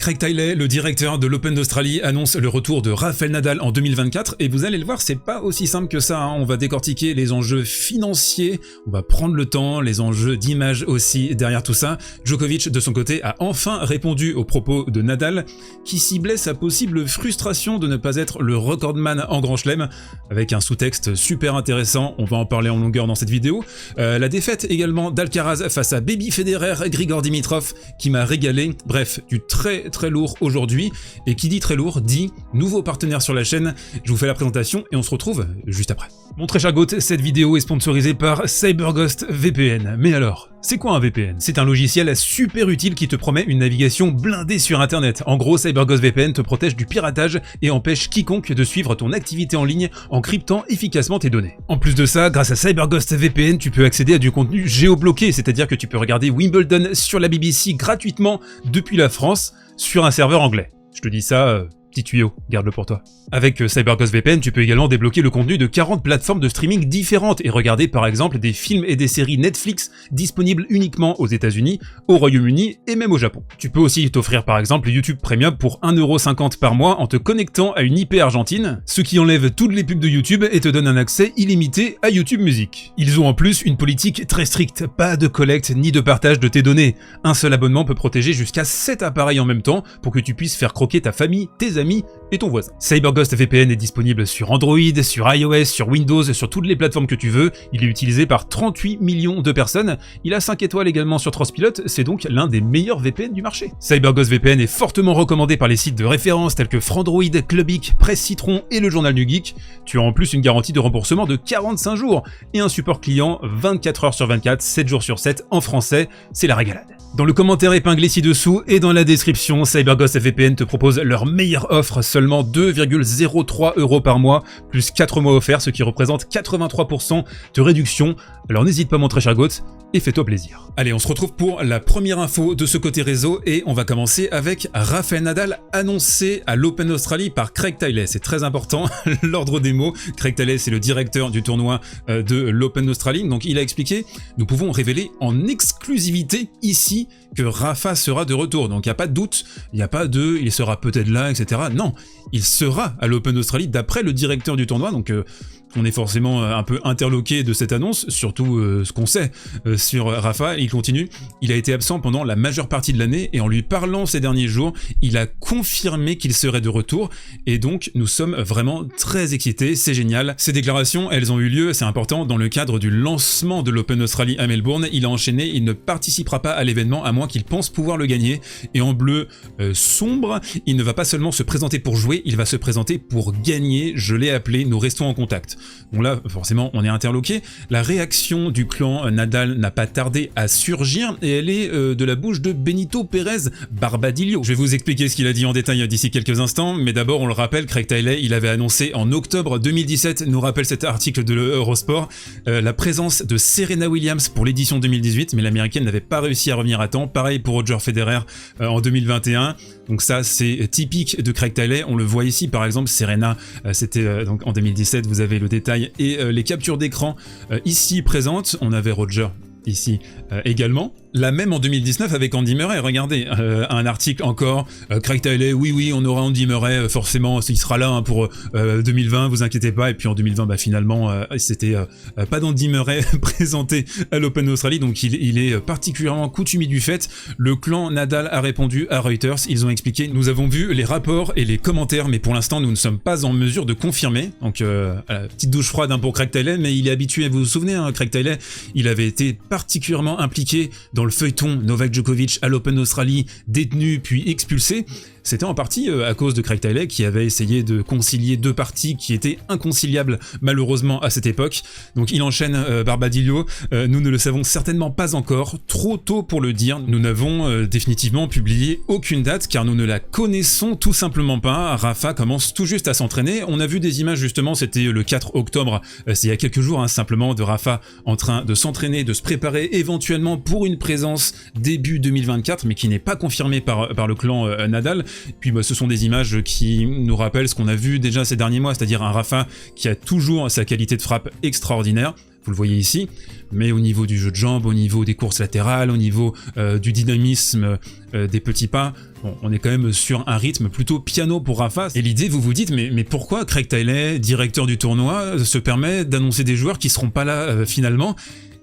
Craig Tiley, le directeur de l'Open d'Australie, annonce le retour de Rafael Nadal en 2024 et vous allez le voir, c'est pas aussi simple que ça, hein. On va décortiquer les enjeux financiers, on va prendre le temps, les enjeux d'image aussi derrière tout ça. Djokovic de son côté a enfin répondu aux propos de Nadal qui ciblait sa possible frustration de ne pas être le recordman en Grand Chelem avec un sous-texte super intéressant, on va en parler en longueur dans cette vidéo. La défaite également d'Alcaraz face à Baby Federer, Grigor Dimitrov qui m'a régalé, bref, du très lourd aujourd'hui, et qui dit très lourd dit nouveau partenaire sur la chaîne. Je vous fais la présentation et on se retrouve juste après. Mon très cher Goth, cette vidéo est sponsorisée par CyberGhost VPN. Mais alors, c'est quoi un VPN? C'est un logiciel super utile qui te promet une navigation blindée sur internet. En gros, CyberGhost VPN te protège du piratage et empêche quiconque de suivre ton activité en ligne en cryptant efficacement tes données. En plus de ça, grâce à CyberGhost VPN, tu peux accéder à du contenu géobloqué, c'est-à-dire que tu peux regarder Wimbledon sur la BBC gratuitement depuis la France sur un serveur anglais. Je te dis ça, petit tuyau, garde-le pour toi. Avec CyberGhost VPN, tu peux également débloquer le contenu de 40 plateformes de streaming différentes et regarder par exemple des films et des séries Netflix disponibles uniquement aux États-Unis, au Royaume-Uni et même au Japon. Tu peux aussi t'offrir par exemple YouTube Premium pour 1,50€ par mois en te connectant à une IP argentine, ce qui enlève toutes les pubs de YouTube et te donne un accès illimité à YouTube Music. Ils ont en plus une politique très stricte, pas de collecte ni de partage de tes données. Un seul abonnement peut protéger jusqu'à 7 appareils en même temps pour que tu puisses faire croquer ta famille, tes amis et ton voisin. CyberGhost VPN est disponible sur Android, sur iOS, sur Windows, sur toutes les plateformes que tu veux. Il est utilisé par 38 millions de personnes. Il a 5 étoiles également sur Trustpilot, c'est donc l'un des meilleurs VPN du marché. CyberGhost VPN est fortement recommandé par les sites de référence tels que Frandroid, Clubic, Presse Citron et le Journal du Geek. Tu as en plus une garantie de remboursement de 45 jours et un support client 24 h sur 24, 7 jours sur 7 en français, c'est la régalade. Dans le commentaire épinglé ci-dessous et dans la description, CyberGhost VPN te propose leur meilleure offre, seulement 2,03€ par mois, plus 4 mois offerts, ce qui représente 83% de réduction. Alors n'hésite pas mon très cher Goth, et fais-toi plaisir. Allez, on se retrouve pour la première info de ce côté réseau et on va commencer avec Rafael Nadal annoncé à l'Open d'Australie par Craig Tiley. C'est très important, l'ordre des mots. Craig Tiley, c'est le directeur du tournoi de l'Open d'Australie. Donc il a expliqué, nous pouvons révéler en exclusivité ici que Rafa sera de retour. Donc il n'y a pas de doute, il n'y a pas de il sera peut-être là, etc. Non, il sera à l'Open d'Australie d'après le directeur du tournoi. Donc on est forcément un peu interloqué de cette annonce, surtout ce qu'on sait sur Rafa. Il continue, il a été absent pendant la majeure partie de l'année et en lui parlant ces derniers jours, il a confirmé qu'il serait de retour et donc nous sommes vraiment très excités, c'est génial. Ces déclarations, elles ont eu lieu, c'est important, dans le cadre du lancement de l'Open d'Australie à Melbourne. Il a enchaîné, il ne participera pas à l'événement à moins qu'il pense pouvoir le gagner et en bleu sombre, il ne va pas seulement se présenter pour jouer, il va se présenter pour gagner, je l'ai appelé, nous restons en contact. Bon là, forcément, on est interloqué. La réaction du clan Nadal n'a pas tardé à surgir et elle est de la bouche de Benito Pérez Barbadillo. Je vais vous expliquer ce qu'il a dit en détail d'ici quelques instants, mais d'abord, on le rappelle, Craig Tiley, il avait annoncé en octobre 2017, nous rappelle cet article de l'Eurosport, la présence de Serena Williams pour l'édition 2018, mais l'américaine n'avait pas réussi à revenir à temps. Pareil pour Roger Federer en 2021. Donc ça, c'est typique de Craig Tiley. On le voit ici, par exemple, Serena, c'était donc en 2017, vous avez le détail et les captures d'écran ici présentes. On avait Roger ici également. La même en 2019 avec Andy Murray, regardez, un article encore, Craig Tiley, oui, on aura Andy Murray, forcément, il sera là hein, pour 2020, vous inquiétez pas, et puis en 2020, bah, finalement, c'était pas d'Andy Murray présenté à l'Open d'Australie, donc il est particulièrement coutumier du fait. Le clan Nadal a répondu à Reuters, ils ont expliqué, nous avons vu les rapports et les commentaires, mais pour l'instant, nous ne sommes pas en mesure de confirmer, donc petite douche froide hein, pour Craig Tiley, mais il est habitué, vous vous souvenez, hein, Craig Tiley, il avait été particulièrement impliqué dans le feuilleton Novak Djokovic à l'Open d'Australie, détenu puis expulsé. C'était en partie à cause de Craig Tiley qui avait essayé de concilier deux parties qui étaient inconciliables malheureusement à cette époque. Donc il enchaîne Barbadillo, nous ne le savons certainement pas encore, trop tôt pour le dire, nous n'avons définitivement publié aucune date car nous ne la connaissons tout simplement pas. Rafa commence tout juste à s'entraîner, on a vu des images justement, c'était le 4 octobre, c'est il y a quelques jours hein, simplement, de Rafa en train de s'entraîner, de se préparer éventuellement pour une présence début 2024 mais qui n'est pas confirmée par le clan Nadal. Puis bah, ce sont des images qui nous rappellent ce qu'on a vu déjà ces derniers mois, c'est-à-dire un Rafa qui a toujours sa qualité de frappe extraordinaire, vous le voyez ici, mais au niveau du jeu de jambes, au niveau des courses latérales, au niveau du dynamisme des petits pas, Bon, on est quand même sur un rythme plutôt piano pour Rafa. Et l'idée, vous vous dites, mais pourquoi Craig Tiley, directeur du tournoi, se permet d'annoncer des joueurs qui seront pas là finalement?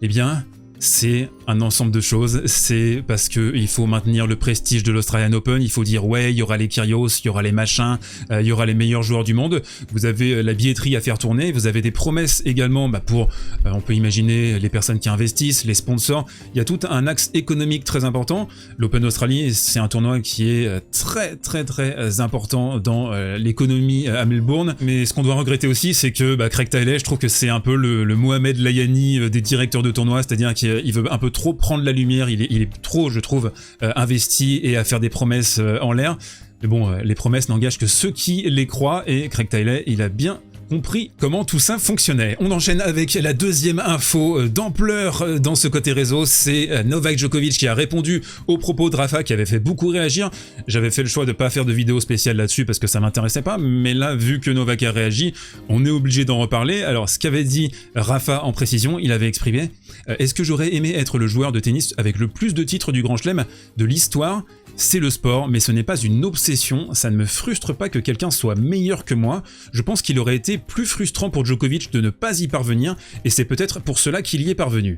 Eh bien, c'est un ensemble de choses, c'est parce qu'il faut maintenir le prestige de l'Australian Open, il faut dire ouais, il y aura les Kyrgios, il y aura les machins, il y aura les meilleurs joueurs du monde, vous avez la billetterie à faire tourner, vous avez des promesses également pour, on peut imaginer les personnes qui investissent, les sponsors, il y a tout un axe économique très important. L'Open d'Australie, c'est un tournoi qui est très important dans l'économie à Melbourne, mais ce qu'on doit regretter aussi, c'est que Craig Tiley, je trouve que c'est un peu le Mohamed Layani des directeurs de tournoi, c'est-à-dire qu'il veut un peu trop prendre la lumière, il est trop, je trouve, investi et à faire des promesses en l'air. Mais bon, les promesses n'engagent que ceux qui les croient, et Craig Tiley, il a bien compris comment tout ça fonctionnait. On enchaîne avec la deuxième info d'ampleur dans ce côté réseau, c'est Novak Djokovic qui a répondu aux propos de Rafa qui avait fait beaucoup réagir. J'avais fait le choix de ne pas faire de vidéo spéciale là-dessus parce que ça m'intéressait pas, mais là, vu que Novak a réagi, on est obligé d'en reparler. Alors, ce qu'avait dit Rafa en précision, il avait exprimé « Est-ce que j'aurais aimé être le joueur de tennis avec le plus de titres du Grand Chelem de l'histoire ? C'est le sport, mais ce n'est pas une obsession, ça ne me frustre pas que quelqu'un soit meilleur que moi. Je pense qu'il aurait été plus frustrant pour Djokovic de ne pas y parvenir, et c'est peut-être pour cela qu'il y est parvenu. »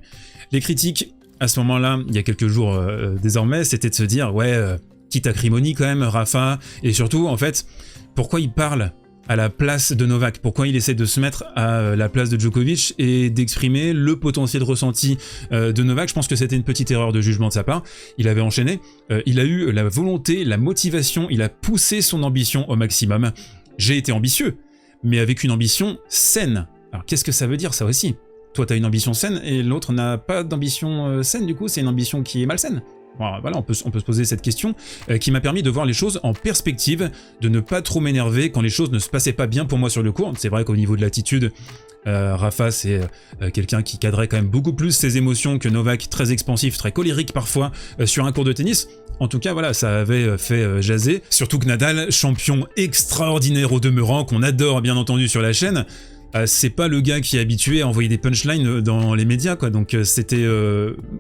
Les critiques, à ce moment-là, il y a quelques jours désormais, c'était de se dire « Ouais, petite acrimonie quand même, Rafa », et surtout, en fait, pourquoi il parle à la place de Novak, pourquoi il essaie de se mettre à la place de Djokovic et d'exprimer le potentiel ressenti de Novak. Je pense que c'était une petite erreur de jugement de sa part. Il avait enchaîné, il a eu la volonté, la motivation, il a poussé son ambition au maximum. J'ai été ambitieux, mais avec une ambition saine. Alors qu'est-ce que ça veut dire ça aussi? Toi t'as une ambition saine et l'autre n'a pas d'ambition saine, du coup c'est une ambition qui est malsaine. Voilà, on peut se poser cette question qui m'a permis de voir les choses en perspective, de ne pas trop m'énerver quand les choses ne se passaient pas bien pour moi sur le court. C'est vrai qu'au niveau de l'attitude, Rafa c'est quelqu'un qui cadrait quand même beaucoup plus ses émotions que Novak, très expansif, très colérique parfois sur un court de tennis. En tout cas, voilà, ça avait fait jaser. Surtout que Nadal, champion extraordinaire au demeurant, qu'on adore bien entendu sur la chaîne, c'est pas le gars qui est habitué à envoyer des punchlines dans les médias, quoi. Donc c'était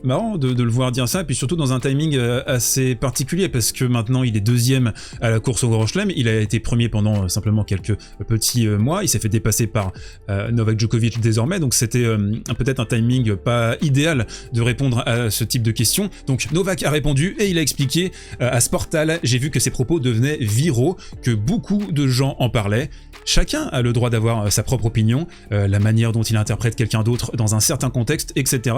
marrant de le voir dire ça, et puis surtout dans un timing assez particulier, parce que maintenant il est deuxième à la course au Grand Chelem, il a été premier pendant simplement quelques petits mois, il s'est fait dépasser par Novak Djokovic désormais, donc c'était peut-être un timing pas idéal de répondre à ce type de questions. Donc Novak a répondu et il a expliqué à Sportal, j'ai vu que ses propos devenaient viraux, que beaucoup de gens en parlaient. Chacun a le droit d'avoir sa propre opinion, la manière dont il interprète quelqu'un d'autre dans un certain contexte, etc.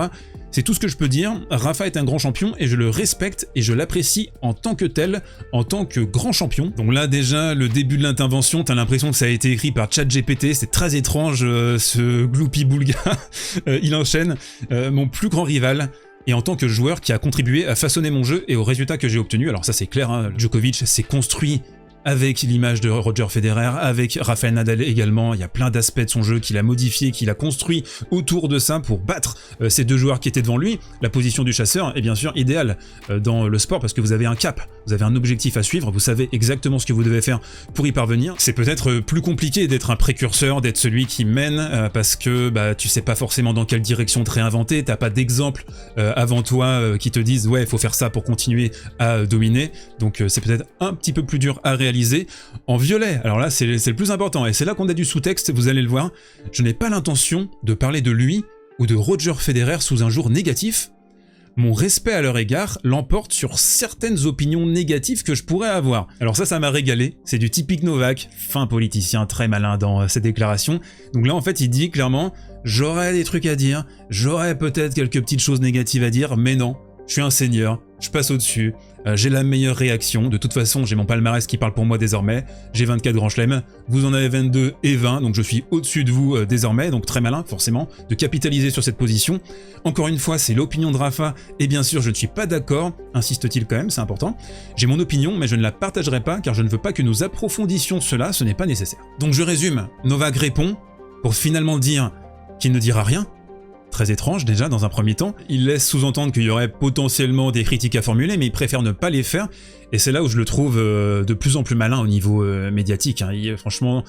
C'est tout ce que je peux dire. Rafa est un grand champion et je le respecte et je l'apprécie en tant que tel, en tant que grand champion. Donc là déjà, le début de l'intervention, t'as l'impression que ça a été écrit par ChatGPT, c'est très étrange ce gloopy boulga. Il enchaîne, mon plus grand rival, et en tant que joueur qui a contribué à façonner mon jeu et aux résultats que j'ai obtenus. Alors ça c'est clair, hein, Djokovic s'est construit avec l'image de Roger Federer, avec Rafael Nadal également, il y a plein d'aspects de son jeu qu'il a modifié, qu'il a construit autour de ça pour battre ces deux joueurs qui étaient devant lui. La position du chasseur est bien sûr idéale dans le sport parce que vous avez un cap, vous avez un objectif à suivre, vous savez exactement ce que vous devez faire pour y parvenir. C'est peut-être plus compliqué d'être un précurseur, d'être celui qui mène parce que tu sais pas forcément dans quelle direction te réinventer, t'as pas d'exemple avant toi qui te disent ouais il faut faire ça pour continuer à dominer, donc c'est peut-être un petit peu plus dur à réaliser. En violet, alors là c'est le plus important et c'est là qu'on a du sous-texte, vous allez le voir, je n'ai pas l'intention de parler de lui ou de Roger Federer sous un jour négatif. Mon respect à leur égard l'emporte sur certaines opinions négatives que je pourrais avoir. Alors ça m'a régalé, c'est du typique Novak, fin politicien très malin dans ses déclarations. Donc là en fait il dit clairement, j'aurais des trucs à dire, j'aurais peut-être quelques petites choses négatives à dire, mais non, je suis un seigneur, je passe au-dessus, j'ai la meilleure réaction, de toute façon j'ai mon palmarès qui parle pour moi désormais, j'ai 24 grands chelems, vous en avez 22 et 20, donc je suis au-dessus de vous désormais, donc très malin forcément, de capitaliser sur cette position. Encore une fois c'est l'opinion de Rafa, et bien sûr je ne suis pas d'accord, insiste-t-il quand même, c'est important, j'ai mon opinion mais je ne la partagerai pas car je ne veux pas que nous approfondissions cela, ce n'est pas nécessaire. Donc je résume, Novak répond, pour finalement dire qu'il ne dira rien. Très étrange déjà dans un premier temps, il laisse sous-entendre qu'il y aurait potentiellement des critiques à formuler mais il préfère ne pas les faire et c'est là où je le trouve de plus en plus malin au niveau médiatique, hein. Franchement,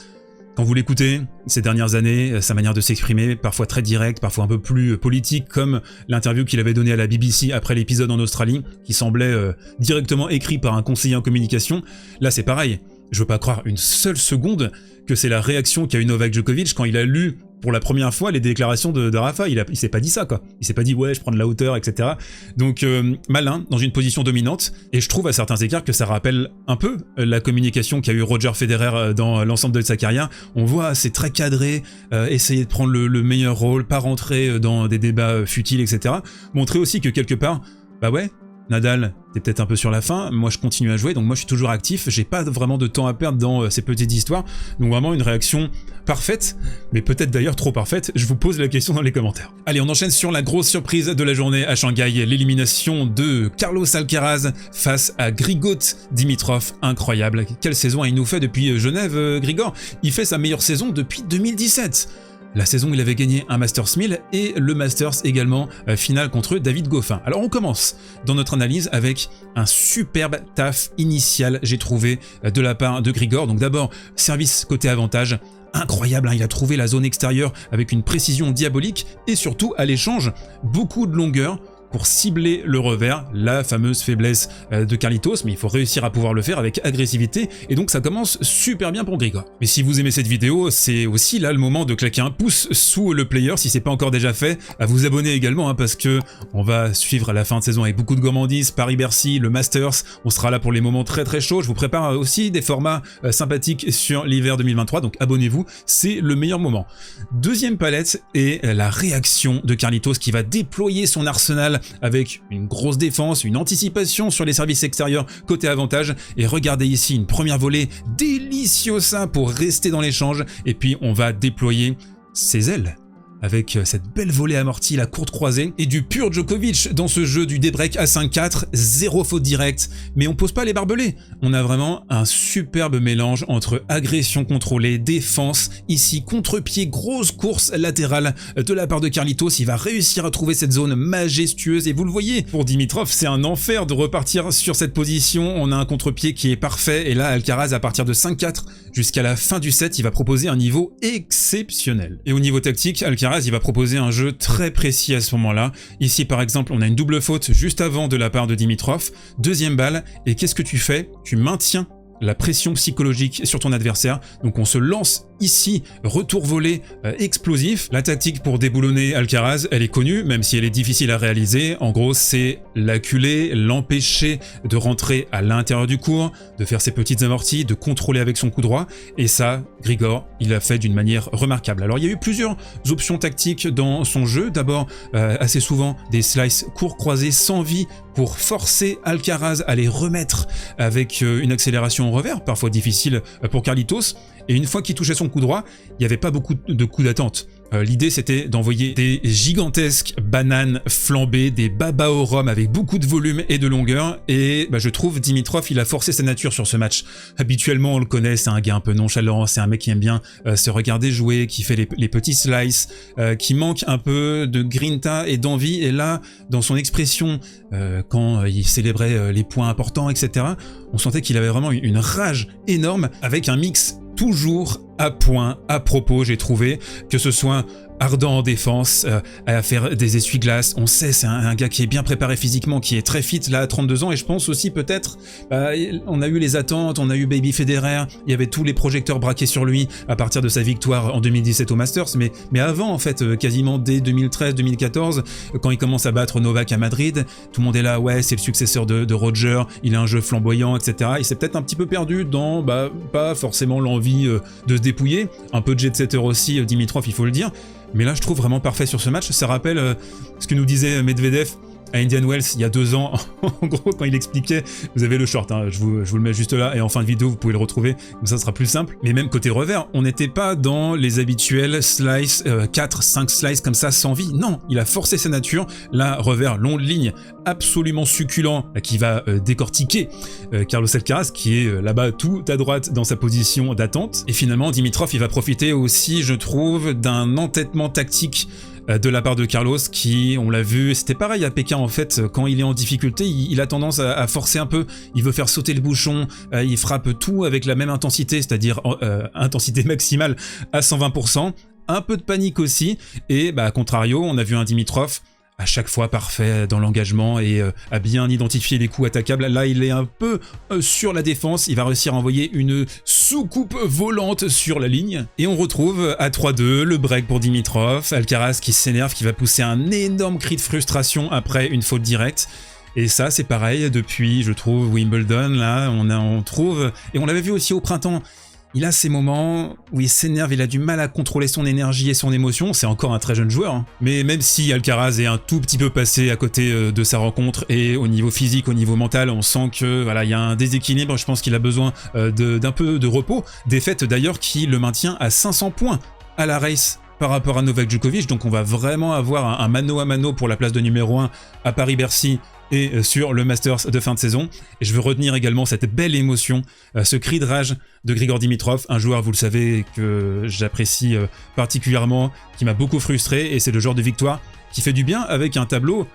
Quand vous l'écoutez, ces dernières années, sa manière de s'exprimer, parfois très directe, parfois un peu plus politique, comme l'interview qu'il avait donnée à la BBC après l'épisode en Australie, qui semblait directement écrit par un conseiller en communication, là c'est pareil. Je veux pas croire une seule seconde que c'est la réaction qu'a eu Novak Djokovic quand il a lu pour la première fois les déclarations de Rafa. Il s'est pas dit ça, quoi. Il s'est pas dit ouais, je prends de la hauteur, etc. Donc malin, dans une position dominante, et je trouve à certains écarts que ça rappelle un peu la communication qu'a eu Roger Federer dans l'ensemble de sa carrière. On voit, c'est très cadré, essayer de prendre le meilleur rôle, pas rentrer dans des débats futiles, etc. Montrer aussi que quelque part, bah ouais, Nadal, t'es peut-être un peu sur la fin, moi je continue à jouer, donc moi je suis toujours actif, j'ai pas vraiment de temps à perdre dans ces petites histoires, donc vraiment une réaction parfaite, mais peut-être d'ailleurs trop parfaite, je vous pose la question dans les commentaires. Allez, on enchaîne sur la grosse surprise de la journée à Shanghai, l'élimination de Carlos Alcaraz face à Grigor Dimitrov, incroyable. Quelle saison il nous fait depuis Genève, Grigor? Il fait sa meilleure saison depuis 2017. La saison où il avait gagné un Masters 1000 et le Masters également finale contre David Goffin. Alors on commence dans notre analyse avec un superbe taf initial, j'ai trouvé, de la part de Grigor. Donc d'abord, service côté avantage, incroyable, hein, il a trouvé la zone extérieure avec une précision diabolique et surtout à l'échange, beaucoup de longueur pour cibler le revers, la fameuse faiblesse de Carlitos, mais il faut réussir à pouvoir le faire avec agressivité, et donc ça commence super bien pour Grigor. Mais si vous aimez cette vidéo, c'est aussi là le moment de claquer un pouce sous le player, si c'est pas encore déjà fait, à vous abonner également, hein, parce que on va suivre la fin de saison avec beaucoup de gourmandise, Paris-Bercy, le Masters, on sera là pour les moments très très chauds, je vous prépare aussi des formats sympathiques sur l'hiver 2023, donc abonnez-vous, c'est le meilleur moment. Deuxième palette est la réaction de Carlitos qui va déployer son arsenal avec une grosse défense, une anticipation sur les services extérieurs côté avantage, et regardez ici une première volée déliciosa pour rester dans l'échange, et puis on va déployer ses ailes avec cette belle volée amortie, la courte croisée, et du pur Djokovic dans ce jeu du débreak à 5-4, zéro faute directe, mais on pose pas les barbelés. On a vraiment un superbe mélange entre agression contrôlée, défense, ici contre-pied, grosse course latérale de la part de Carlitos, il va réussir à trouver cette zone majestueuse, et vous le voyez, pour Dimitrov, c'est un enfer de repartir sur cette position, on a un contre-pied qui est parfait, et là Alcaraz, à partir de 5-4 jusqu'à la fin du set, il va proposer un niveau exceptionnel. Et au niveau tactique, Alcaraz il va proposer un jeu très précis à ce moment-là. Ici par exemple, on a une double faute juste avant de la part de Dimitrov, deuxième balle, et qu'est-ce que tu fais? Tu maintiens la pression psychologique sur ton adversaire, donc on se lance ici, retour volé explosif. La tactique pour déboulonner Alcaraz, elle est connue, même si elle est difficile à réaliser. En gros, c'est l'acculer, l'empêcher de rentrer à l'intérieur du court, de faire ses petites amorties, de contrôler avec son coup droit, et ça, Grigor, il l'a fait d'une manière remarquable. Alors il y a eu plusieurs options tactiques dans son jeu, d'abord assez souvent des slices courts croisés sans vie pour forcer Alcaraz à les remettre avec une accélération au revers, parfois difficile pour Carlitos, et une fois qu'il touchait son coup droit, il n'y avait pas beaucoup de coups d'attente. L'idée c'était d'envoyer des gigantesques bananes flambées, des babas au rhum avec beaucoup de volume et de longueur, et je trouve Dimitrov il a forcé sa nature sur ce match. Habituellement on le connaît, c'est un gars un peu nonchalant, c'est un mec qui aime bien se regarder jouer, qui fait les petits slices, qui manque un peu de grinta et d'envie, et là dans son expression quand il célébrait les points importants, etc., on sentait qu'il avait vraiment une rage énorme avec un mix toujours à point, à propos, j'ai trouvé, que ce soit ardent en défense, à faire des essuie-glaces, on sait c'est un gars qui est bien préparé physiquement, qui est très fit là à 32 ans, et je pense aussi peut-être, on a eu les attentes, on a eu Baby Federer, il y avait tous les projecteurs braqués sur lui à partir de sa victoire en 2017 au Masters, mais avant en fait, quasiment dès 2013-2014, quand il commence à battre Novak à Madrid, tout le monde est là, ouais c'est le successeur de Roger, il a un jeu flamboyant, etc. Il s'est peut-être un petit peu perdu dans, pas forcément l'envie de se dépouiller, un peu de jet-setter aussi, Dimitrov il faut le dire, mais là je trouve vraiment parfait sur ce match. Ça rappelle ce que nous disait Medvedev à Indian Wells il y a 2 ans, en gros quand il expliquait, vous avez le short, hein, je vous le mets juste là, et en fin de vidéo vous pouvez le retrouver, comme ça sera plus simple. Mais même côté revers, on n'était pas dans les habituels slices, 4-5 slices comme ça sans vie, non, il a forcé sa nature, là revers, longue ligne, absolument succulent, qui va décortiquer Carlos Alcaraz, qui est là-bas tout à droite dans sa position d'attente. Et finalement Dimitrov il va profiter aussi, je trouve, d'un entêtement tactique de la part de Carlos qui, on l'a vu, c'était pareil à Pékin en fait, quand il est en difficulté, il a tendance à forcer un peu, il veut faire sauter le bouchon, il frappe tout avec la même intensité, c'est-à-dire intensité maximale à 120%, un peu de panique aussi, et à contrario, on a vu un Dimitrov à chaque fois parfait dans l'engagement et à bien identifier les coups attaquables. Là, il est un peu sur la défense, il va réussir à envoyer une soucoupe volante sur la ligne. Et on retrouve à 3-2 le break pour Dimitrov, Alcaraz qui s'énerve, qui va pousser un énorme cri de frustration après une faute directe. Et ça, c'est pareil depuis, je trouve, Wimbledon, là, on trouve... Et on l'avait vu aussi au printemps. Il a ces moments où il s'énerve, il a du mal à contrôler son énergie et son émotion, c'est encore un très jeune joueur. Hein. Mais même si Alcaraz est un tout petit peu passé à côté de sa rencontre, et au niveau physique, au niveau mental, on sent que voilà, il y a un déséquilibre, je pense qu'il a besoin d'un peu de repos. Défaite d'ailleurs qui le maintient à 500 points à la race par rapport à Novak Djokovic, donc on va vraiment avoir un mano à mano pour la place de numéro 1 à Paris-Bercy et sur le Masters de fin de saison. Et je veux retenir également cette belle émotion, ce cri de rage de Grigor Dimitrov, un joueur, vous le savez, que j'apprécie particulièrement, qui m'a beaucoup frustré, et c'est le genre de victoire qui fait du bien avec un tableau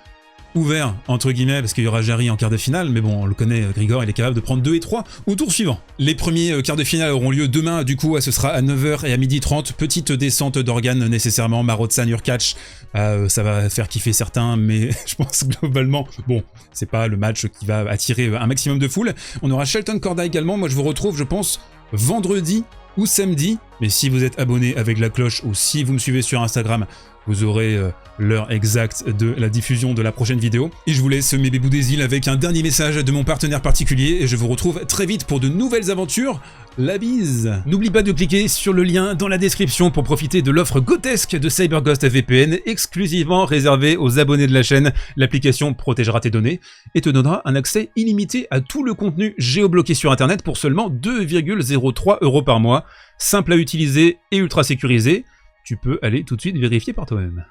ouvert, entre guillemets, parce qu'il y aura Jarry en quart de finale, mais bon, on le connaît, Grigor, il est capable de prendre 2 et 3 au tour suivant. Les premiers quarts de finale auront lieu demain, du coup, ce sera à 9h et à 12h30, petite descente d'organes nécessairement, Marozsan, Hurkacz, ça va faire kiffer certains, mais je pense globalement, bon, c'est pas le match qui va attirer un maximum de foule. On aura Shelton Korda également, moi je vous retrouve, je pense, vendredi ou samedi, mais si vous êtes abonné avec la cloche ou si vous me suivez sur Instagram, vous aurez l'heure exacte de la diffusion de la prochaine vidéo. Et je vous laisse mes bébous des îles avec un dernier message de mon partenaire particulier et je vous retrouve très vite pour de nouvelles aventures. La bise. N'oublie pas de cliquer sur le lien dans la description pour profiter de l'offre grotesque de CyberGhost VPN exclusivement réservée aux abonnés de la chaîne. L'application protégera tes données et te donnera un accès illimité à tout le contenu géobloqué sur internet pour seulement 2,03 € par mois. Simple à utiliser et ultra sécurisé. Tu peux aller tout de suite vérifier par toi-même.